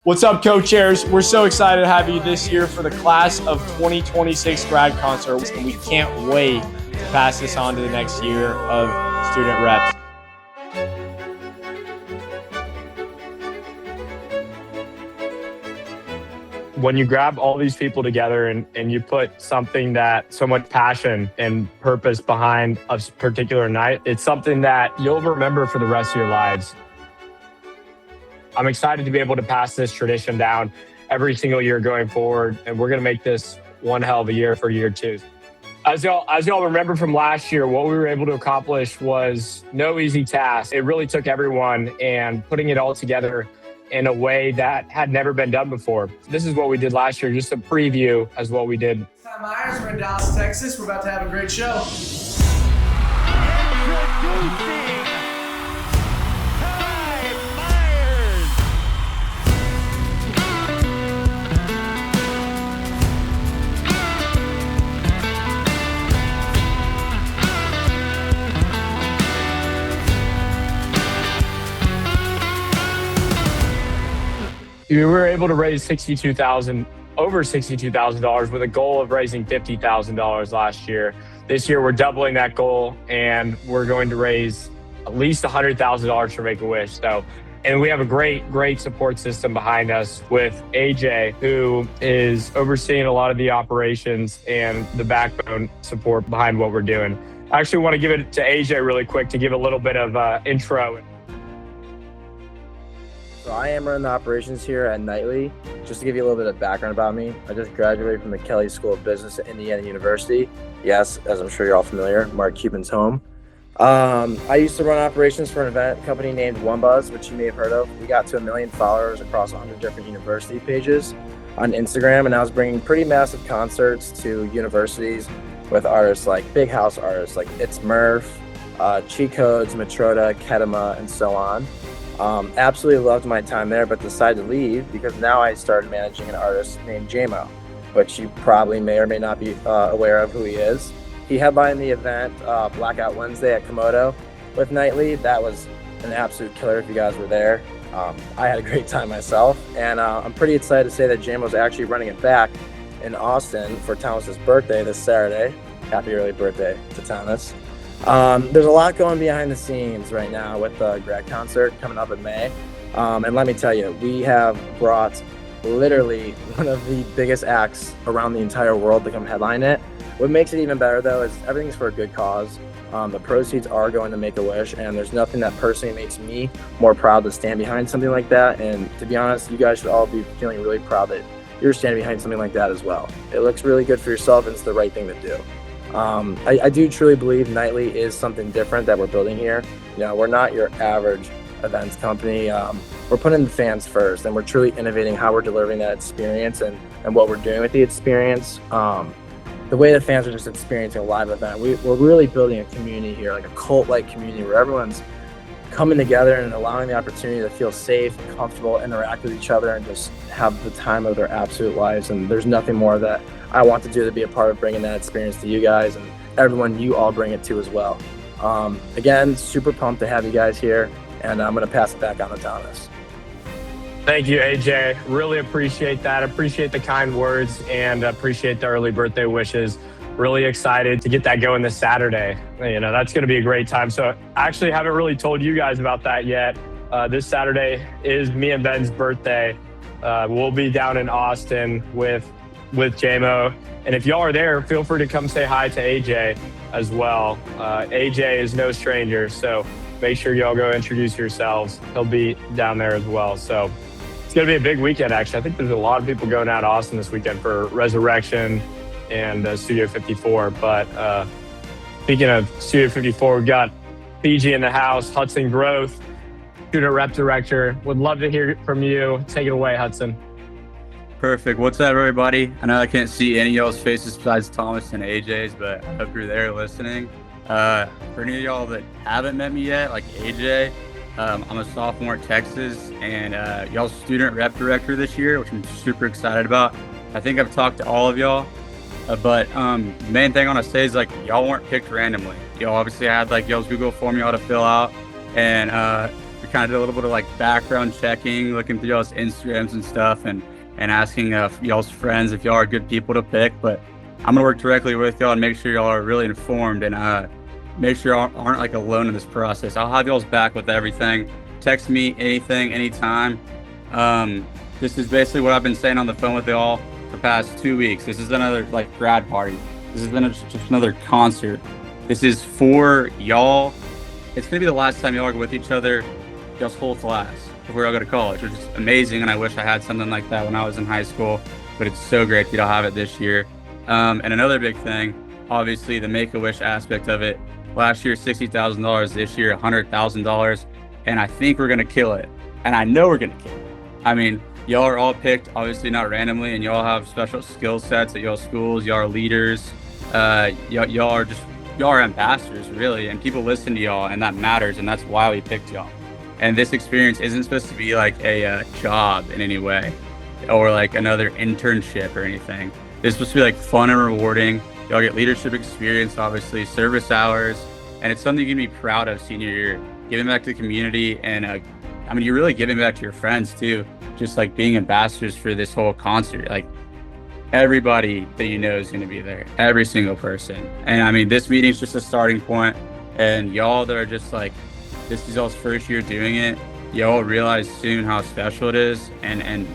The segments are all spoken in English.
What's up, co-chairs? We're so excited to have you this year for the class of 2026 Grad Concert, and we can't wait to pass this on to the next year of student reps. When you grab all these people together and you put something that so much passion and purpose behind a particular night, it's something that you'll remember for the rest of your lives. I'm excited to be able to pass this tradition down every single year going forward, and we're going to make this one hell of a year for year two. As y'all remember from last year, what we were able to accomplish was no easy task. It really took everyone and putting it all together in a way that had never been done before. This is what we did last year, just a preview as what we did. Hi, Myers. We're in Dallas, Texas. We're about to have a great show. We were able to raise over $62,000 with a goal of raising $50,000 last year. This year, we're doubling that goal, and we're going to raise at least $100,000 for Make-A-Wish. And we have a great support system behind us with AJ, who is overseeing a lot of the operations and the backbone support behind what we're doing. I actually want to give it to AJ really quick to give a little bit of intro. So I am running the operations here at Nightly. Just to give you a little bit of background about me, I just graduated from the Kelley School of Business at Indiana University. Yes, as I'm sure you're all familiar, Mark Cuban's home. I used to run operations for an event company named OneBuzz, which you may have heard of. We got to 1 million followers across 100 different university pages on Instagram, and I was bringing pretty massive concerts to universities with artists like big house artists like It's Murph, Cheat Codes, Matroda, Kedema, and so on. Absolutely loved my time there, but decided to leave because now I started managing an artist named JMO, which you probably may or may not be aware of who he is. He headlined the event Blackout Wednesday at Komodo with Nightly. That was an absolute killer if you guys were there. I had a great time myself, and I'm pretty excited to say that JMO's actually running it back in Austin for Thomas's birthday this Saturday. Happy early birthday to Thomas. There's a lot going behind the scenes right now with the Grad Concert coming up in May. And let me tell you, we have brought literally one of the biggest acts around the entire world to come headline it. What makes it even better though is everything's for a good cause. The proceeds are going to Make-A-Wish, and there's nothing that personally makes me more proud to stand behind something like that. And to be honest, you guys should all be feeling really proud that you're standing behind something like that as well. It looks really good for yourself, and it's the right thing to do. I do truly believe Nightly is something different that we're building here. You know, we're not your average events company. We're putting the fans first, and we're truly innovating how we're delivering that experience and what we're doing with the experience. The way the fans are just experiencing a live event, we're really building a community here, like a cult-like community where everyone's coming together and allowing the opportunity to feel safe, comfortable, interact with each other, and just have the time of their absolute lives. And there's nothing more that I want to do to be a part of bringing that experience to you guys and everyone you all bring it to as well. Again, super pumped to have you guys here, and I'm going to pass it back on to Thomas. Thank you, AJ. Really appreciate that. Appreciate the kind words and appreciate the early birthday wishes. Really excited to get that going this Saturday. You know, that's going to be a great time. So I actually haven't really told you guys about that yet. This Saturday is me and Ben's birthday. We'll be down in Austin with JMO. And if y'all are there, feel free to come say hi to AJ as well. AJ is no stranger, so make sure y'all go introduce yourselves. He'll be down there as well. So it's going to be a big weekend, actually. I think there's a lot of people going out to Austin this weekend for Resurrection and Studio 54. But speaking of Studio 54, we've got Fiji in the house, Hudson Growth, student rep director. Would love to hear from you. Take it away, Hudson. Perfect. What's up, everybody? I know I can't see any of y'all's faces besides Thomas and AJ's, but I hope you're there listening. For any of y'all that haven't met me yet, like AJ, I'm a sophomore at Texas, and y'all's student rep director this year, which I'm super excited about. I think I've talked to all of y'all, but the main thing I want to say is, like, y'all weren't picked randomly. Y'all obviously had, like, y'all's Google form y'all to fill out, and we kind of did a little bit of like background checking, looking through y'all's Instagrams and stuff, and asking y'all's friends if y'all are good people to pick. But I'm gonna work directly with y'all and make sure y'all are really informed, and make sure y'all aren't like alone in this process. I'll have y'all's back with everything. Text me anything, anytime. This is basically what I've been saying on the phone with y'all for the past 2 weeks. This is another like grad party. This is just another concert. This is for y'all. It's gonna be the last time y'all are with each other, y'all's whole class, before y'all go to college, which is amazing. And I wish I had something like that when I was in high school, but it's so great that y'all have it this year. And another big thing, obviously the Make-A-Wish aspect of it. Last year, $60,000, this year, $100,000. And I think we're gonna kill it. And I know we're gonna kill it. I mean, y'all are all picked, obviously not randomly, and y'all have special skill sets at y'all schools. Y'all are leaders. Y'all are ambassadors, really, and people listen to y'all, and that matters, and that's why we picked y'all. And this experience isn't supposed to be like a job in any way, or like another internship or anything. It's supposed to be like fun and rewarding. Y'all get leadership experience, obviously, service hours, and it's something you can be proud of senior year. Giving back to the community, and I mean, you're really giving back to your friends too, just like being ambassadors for this whole concert. Like, everybody that you know is going to be there, every single person. And I mean, this meeting is just a starting point, and y'all that are just like, this is y'all's first year doing it, y'all realize soon how special it is, and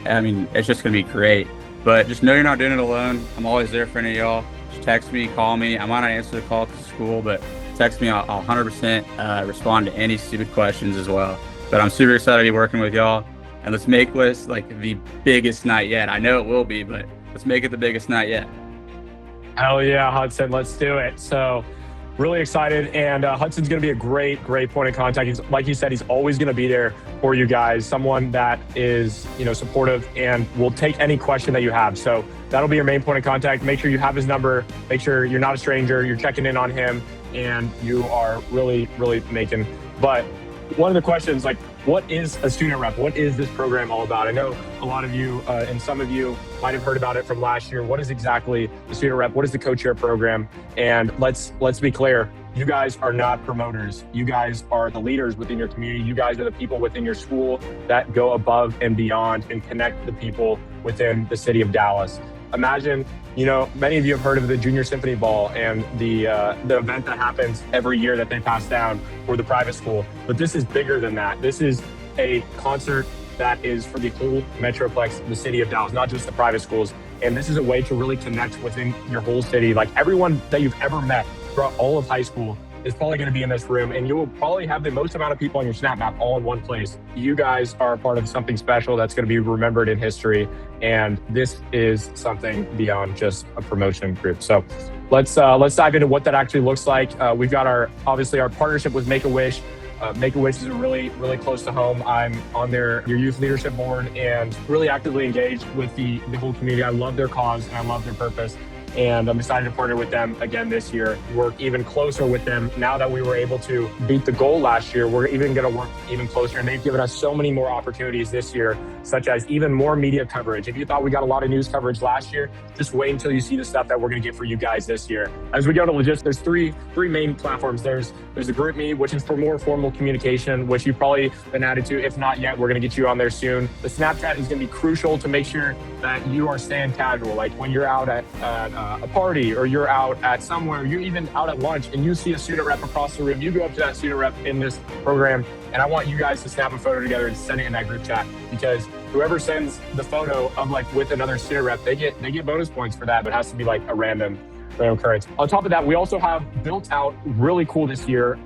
I mean, it's just going to be great. But just know you're not doing it alone. I'm always there for any of y'all. Just text me, call me. I might not answer the call because of school, but text me. I'll 100% respond to any stupid questions as well. But I'm super excited to be working with y'all. And let's make this like the biggest night yet. I know it will be, but let's make it the biggest night yet. Hell yeah, Hudson, let's do it. So really excited. And Hudson's going to be a great point of contact. Like you said, he's always going to be there for you guys. Someone that is, supportive and will take any question that you have. So that'll be your main point of contact. Make sure you have his number. Make sure you're not a stranger. You're checking in on him, and you are really making. But one of the questions, like, what is a student rep? What is this program all about? I know a lot of you and some of you might have heard about it from last year. What is exactly the student rep? What is the co-chair program? And let's be clear. You guys are not promoters. You guys are the leaders within your community. You guys are the people within your school that go above and beyond and connect the people within the city of Dallas. Imagine, many of you have heard of the Junior Symphony Ball and the event that happens every year that they pass down for the private school. But this is bigger than that. This is a concert that is for the whole Metroplex, the city of Dallas, not just the private schools. And this is a way to really connect within your whole city. Like, everyone that you've ever met throughout all of high school is probably going to be in this room, and you will probably have the most amount of people on your Snap Map all in one place. You guys are a part of something special that's going to be remembered in history, and this is something beyond just a promotion group. So let's dive into what that actually looks like. We've got our partnership with Make-A-Wish. Make-A-Wish is really close to home. I'm on your youth leadership board and really actively engaged with the whole community. I love their cause and I love their purpose. And I'm excited to partner with them again this year, work even closer with them. Now that we were able to beat the goal last year, we're even going to work even closer. And they've given us so many more opportunities this year, such as even more media coverage. If you thought we got a lot of news coverage last year, just wait until you see the stuff that we're going to get for you guys this year. As we go to logistics, there's three main platforms. There's the group me, which is for more formal communication, which you've probably been added to. If not yet, we're going to get you on there soon. The Snapchat is going to be crucial to make sure that you are staying casual. Like, when you're out at a party, or you're out at somewhere, you're even out at lunch and you see a student rep across the room, you go up to that student rep in this program, and I want you guys to snap a photo together and send it in that group chat, because whoever sends the photo of with another student rep, they get bonus points for that, but it has to be like a random occurrence. On top of that, we also have built out really cool this year,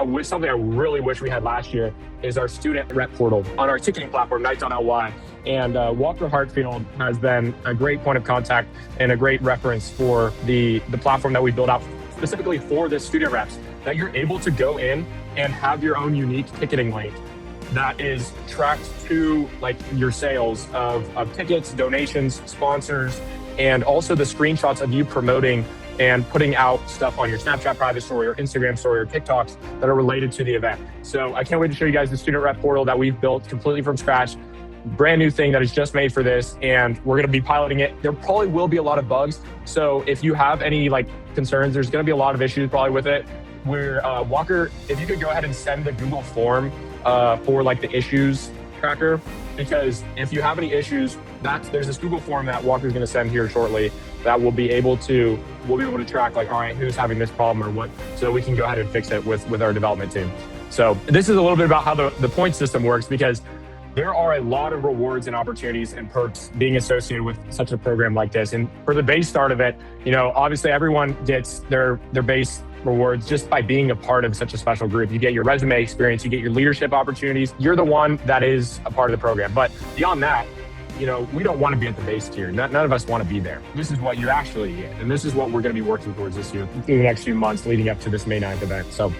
with something I really wish we had last year, is our student rep portal on our ticketing platform, Nights.ly. And Walker Hartfield has been a great point of contact and a great reference for the platform that we built out specifically for the student reps, that you're able to go in and have your own unique ticketing link that is tracked to your sales of tickets, donations, sponsors, and also the screenshots of you promoting and putting out stuff on your Snapchat private story or Instagram story or TikToks that are related to the event. So I can't wait to show you guys the student rep portal that we've built completely from scratch. Brand new thing that is just made for this, and we're going to be piloting it. There probably will be a lot of bugs. So if you have any concerns, there's going to be a lot of issues probably with it. we're Walker, if you could go ahead and send the Google form for like the issues tracker, because if you have any issues, there's this Google form that Walker's going to send here shortly that we'll be able to track, like, all right, who's having this problem or what, so we can go ahead and fix it with our development team. So this is a little bit about how the point system works, because there are a lot of rewards and opportunities and perks being associated with such a program like this. And for the base start of it, obviously everyone gets their base rewards just by being a part of such a special group. You get your resume experience, you get your leadership opportunities. You're the one that is a part of the program. But beyond that, we don't want to be at the base tier. None of us want to be there. This is what you actually get. And this is what we're going to be working towards this year through the next few months leading up to this May 9th event. So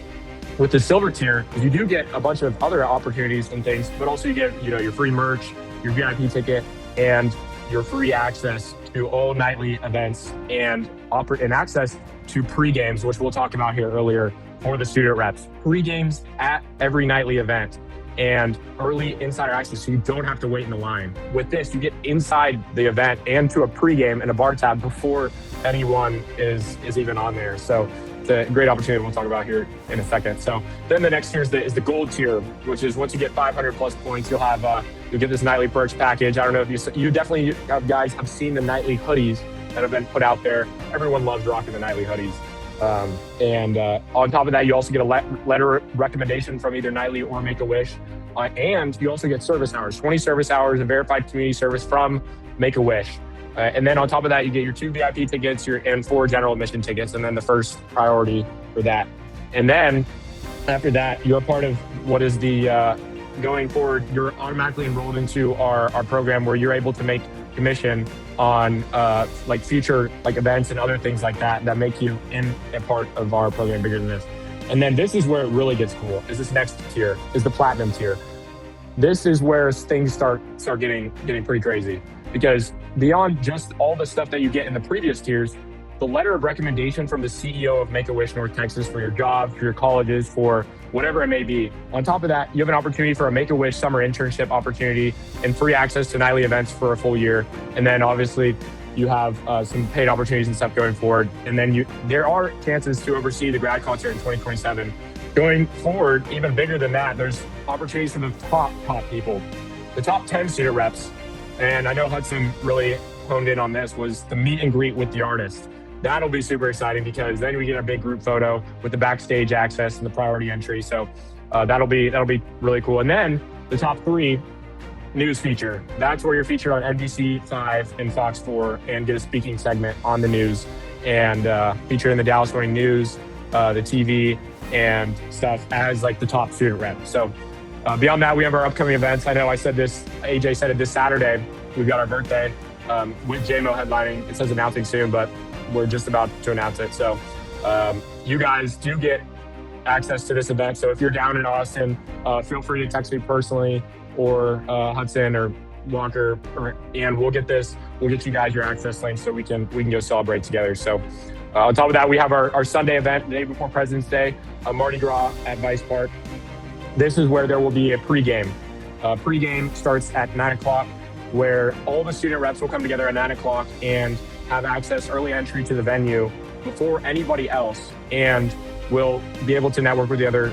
with the silver tier, you do get a bunch of other opportunities and things, but also you get, your free merch, your VIP ticket, and your free access to all nightly events and access to pre-games, which we'll talk about here earlier for the student reps. Pre-games at every nightly event and early insider access, so you don't have to wait in the line. With this, you get inside the event and to a pre-game and a bar tab before anyone is even on there. So it's a great opportunity we'll talk about here in a second. So then the next tier is the gold tier, which is once you get 500 plus points, you'll get this nightly perks package. I don't know if you definitely guys have seen the nightly hoodies that have been put out there. Everyone loves rocking the nightly hoodies. And on top of that, you also get a letter recommendation from either Nightly or Make-A-Wish. And you also get service hours, 20 service hours of verified community service from Make-A-Wish. And then on top of that, you get your 2 VIP tickets and 4 general admission tickets, and then the first priority for that. And then after that, you're part of what is the going forward, you're automatically enrolled into our program where you're able to make commission on like future like events and other things like that make you in a part of our program bigger than this. And then this is where it really gets cool, is this next tier, is the platinum tier. This is where things start getting pretty crazy, because beyond just all the stuff that you get in the previous tiers, the letter of recommendation from the CEO of Make-A-Wish North Texas for your job, for your colleges, for whatever it may be. On top of that, you have an opportunity for a Make-A-Wish summer internship opportunity and free access to nightly events for a full year. And then obviously you have some paid opportunities and stuff going forward. And then there are chances to oversee the Grad Concert in 2027. Going forward, even bigger than that, there's opportunities for the top people. The top 10 student reps, and I know Hudson really honed in on this, was the meet and greet with the artist. That'll be super exciting, because then we get a big group photo with the backstage access and the priority entry. So that'll be really cool. And then the top 3 news feature. That's where you're featured on NBC 5 and Fox 4 and get a speaking segment on the news and featured in the Dallas Morning News, the TV and stuff as like the top student rep. So beyond that, we have our upcoming events. I know I said this, AJ said it this Saturday. We've got our birthday with JMO headlining. It says announcing soon, but we're just about to announce it. So you guys do get access to this event. So if you're down in Austin, feel free to text me personally or Hudson or Walker, and we'll get you guys your access link so we can go celebrate together. So on top of that, we have our Sunday event, the day before President's Day, Mardi Gras at Vice Park. This is where there will be a pregame. Pregame starts at 9 o'clock, where all the student reps will come together at 9 o'clock and have access, early entry to the venue before anybody else, and we'll be able to network with the other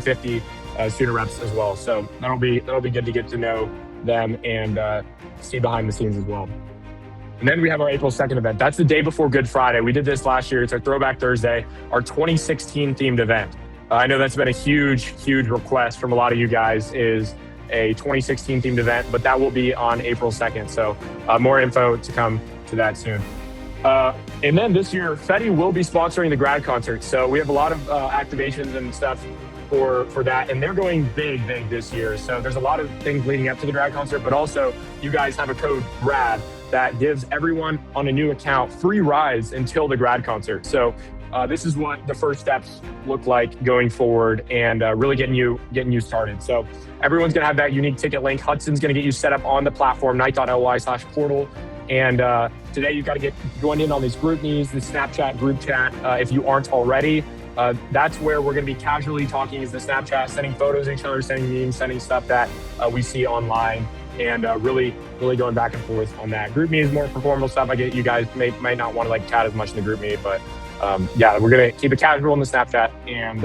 50 student reps as well. So that'll be good to get to know them and see behind the scenes as well. And then we have our April 2nd event. That's the day before Good Friday. We did this last year. It's our Throwback Thursday, our 2016 themed event. I know that's been a huge request from a lot of you guys, is a 2016 themed event, but that will be on April 2nd. So more info to come to that soon. And then this year, Fetty will be sponsoring the Grad Concert. So we have a lot of activations and stuff for that, and they're going big this year. So there's a lot of things leading up to the Grad Concert, but also you guys have a code GRAD that gives everyone on a new account free rides until the Grad Concert. So this is what the first steps look like going forward, and really getting you started. So everyone's gonna have that unique ticket link. Hudson's gonna get you set up on the platform, night.ly/portal. And today you've got to get joined in on these group meetings, the Snapchat group chat. If you aren't already, that's where we're going to be casually talking, is the Snapchat, sending photos of each other, sending memes, sending stuff that we see online, and really going back and forth on that. Group me is more performable stuff. I get you guys might not want to like chat as much in the group me, but yeah, we're going to keep it casual in the Snapchat. And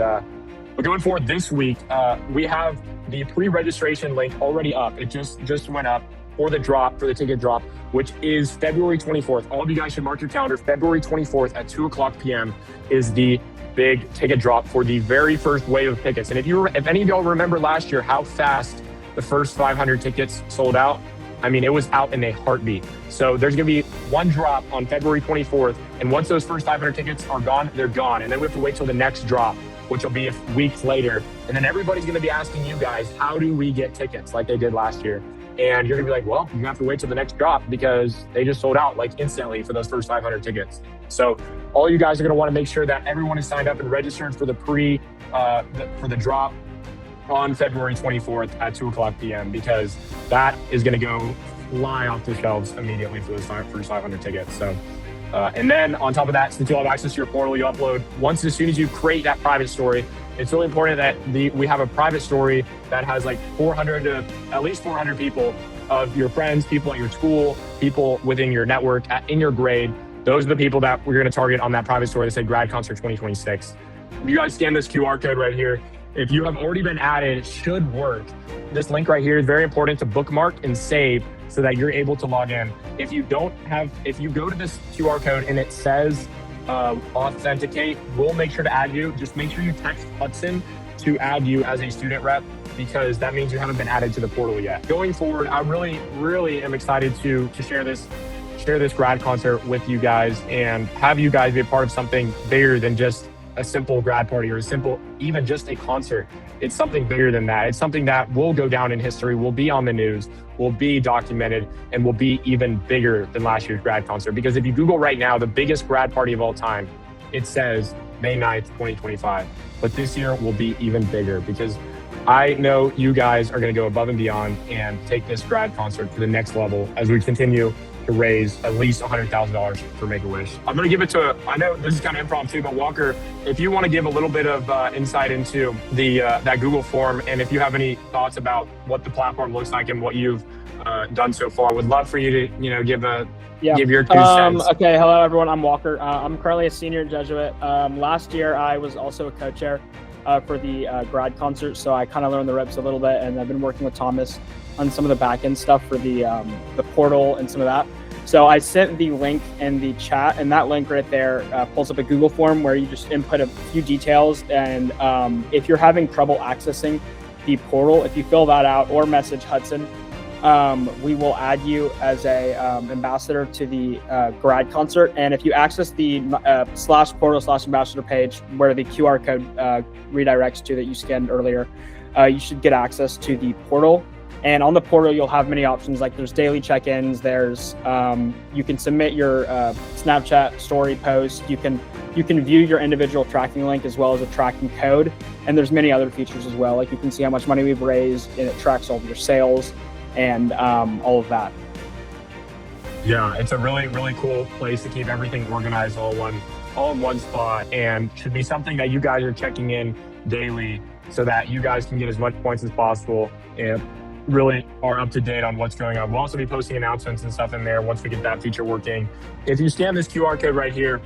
but going forward this week, we have the pre-registration link already up. It just went up for the ticket drop, which is February 24th. All of you guys should mark your calendar. February 24th at 2:00 p.m. is the big ticket drop for the very first wave of tickets. And if any of y'all remember last year how fast the first 500 tickets sold out, I mean, it was out in a heartbeat. So there's going to be one drop on February 24th. And once those first 500 tickets are gone, they're gone. And then we have to wait till the next drop, which will be weeks later. And then everybody's going to be asking you guys, how do we get tickets like they did last year? And you're going to be like, well, you have to wait till the next drop because they just sold out like instantly for those first 500 tickets. So all you guys are going to want to make sure that everyone is signed up and registered for the for the drop on February 24th at 2:00 p.m. because that is going to go fly off the shelves immediately for those first 500 tickets. So, and then on top of that, since you'll have access to your portal, you upload as soon as you create that private story. It's really important that we have a private story that has like 400 to at least 400 people of your friends, people at your school, people within your network, in your grade. Those are the people that we're going to target on that private story that say Grad Concert 2026. You guys scan this QR code right here. If you have already been added, it should work. This link right here is very important to bookmark and save so that you're able to log in. If you go to this QR code and it says authenticate, we'll make sure to add you. Just make sure you text Hudson to add you as a student rep because that means you haven't been added to the portal yet. Going forward, I really, really am excited to share this grad concert with you guys and have you guys be a part of something bigger than just a simple grad party or even just a concert. It's something bigger than that. It's something that will go down in history, will be on the news, will be documented, and will be even bigger than last year's grad concert. Because if you Google right now, the biggest grad party of all time, it says May 9th, 2025. But this year will be even bigger because I know you guys are going to go above and beyond and take this grad concert to the next level as we continue to raise at least $100,000 for Make-A-Wish. I'm going to give it to, I know this is kind of impromptu, but Walker, if you want to give a little bit of insight into that Google form, and if you have any thoughts about what the platform looks like and what you've done so far, would love for you to, give your 2 cents. Okay, hello everyone, I'm Walker. I'm currently a senior in Jesuit. Last year, I was also a co-chair for the grad concert, so I kind of learned the ropes a little bit, and I've been working with Thomas on some of the back-end stuff for the portal and some of that. So I sent the link in the chat, and that link right there pulls up a Google form where you just input a few details. And if you're having trouble accessing the portal, if you fill that out or message Hudson, we will add you as a ambassador to the grad concert. And if you access the /portal/ambassador page where the QR code redirects to that you scanned earlier, you should get access to the portal. And on the portal, you'll have many options. Like there's daily check-ins. There's you can submit your Snapchat story post. You can view your individual tracking link as well as a tracking code. And there's many other features as well. Like you can see how much money we've raised, and it tracks all of your sales and all of that. Yeah, it's a really, really cool place to keep everything organized all in one spot, and should be something that you guys are checking in daily so that you guys can get as much points as possible and really are up to date on what's going on. We'll also be posting announcements and stuff in there once we get that feature working. If you scan this QR code right here,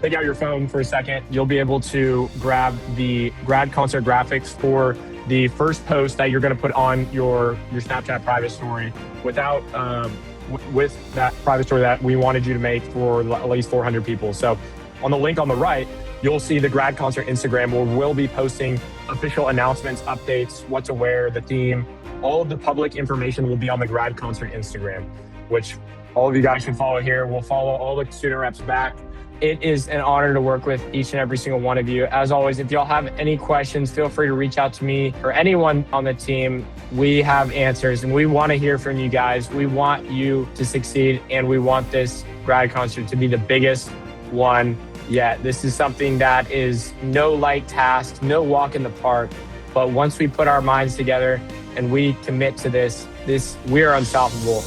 take out your phone for a second, you'll be able to grab the grad concert graphics for the first post that you're going to put on your Snapchat private story with that private story that we wanted you to make for at least 400 people. So on the link on the right, you'll see the Grad Concert Instagram where we'll be posting official announcements, updates, what to wear, the theme. All of the public information will be on the Grad Concert Instagram, which all of you guys should follow here. We'll follow all the student reps back. It is an honor to work with each and every single one of you. As always, if y'all have any questions, feel free to reach out to me or anyone on the team. We have answers and we want to hear from you guys. We want you to succeed and we want this grad concert to be the biggest one yet. This is something that is no light task, no walk in the park. But once we put our minds together and we commit to this, we are unstoppable.